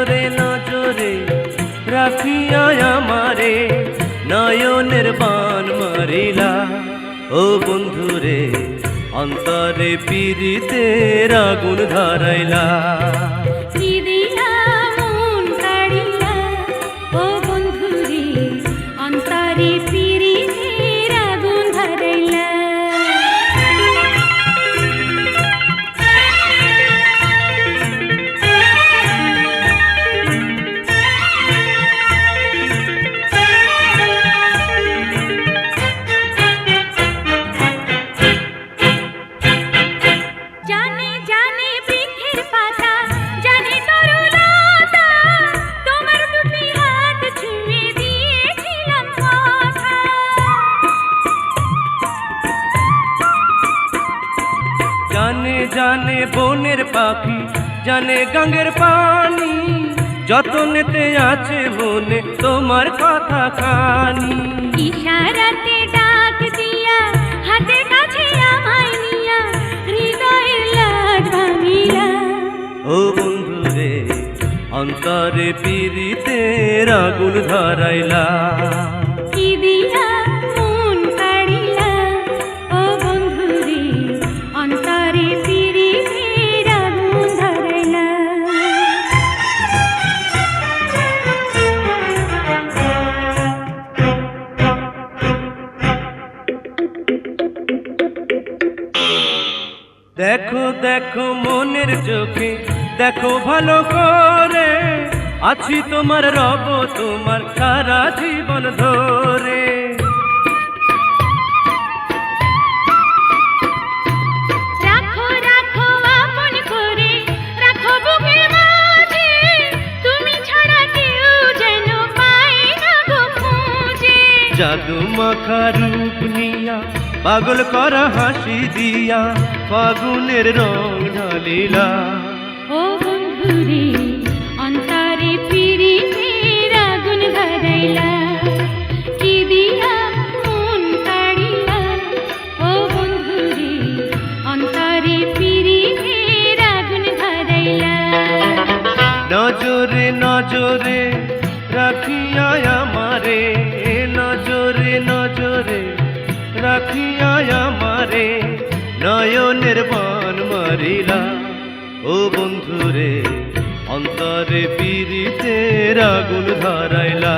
নজরে নজরে রাখিয়া আমারে নয়নের বান মারিলা। ও বন্ধুরে অন্তরে পীড়িতের আগুন ধরাইলা। জানে জানে বনের পাখি জানে গঙ্গের পানি, যতনেতে আছে মনে তোমার কথা খানি। ইশারাতে ডাক দিয়া হাতের কাছে আমায় নিয়া হৃদয়ের লাড ভাঙিলা। ও বন্ধুরে অন্তরে পীড়িতের আগুন ধরাইলা। কি দিয়া মন কাড়িলা ও বন্ধুরে অন্তরে পীড়িতের আগুন ধরাইলা। দেখো দেখো মনের চোখে দেখো ভালো করে, আছি তোমার রব তোমার সারা জীবন ধরে। রাখো রাখো আপন করে রাখো বুকের মাঝে, তুমি ছাড়া কেউ যেন পায় না গো খুঁজে। জাদু মাখা রূপ নিয়া পাগল করা হাসি দিয়া ফাগুনের রং ঢালিলা। ও বন্ধুরে অন্তরে পীড়িতের আগুন ধরাইলা। কি দিয়া মন কাড়িলা ও বন্ধুরে অন্তরে পীড়িতের আগুন ধরাইলা। নজরে নজরে রাখিয়া আমারে, নজরে নজরে রাখিয়া আমারে নয়নের বান মারিলা। ও বন্ধুরে অন্তরে পীড়িতের আগুন ধরাইলা।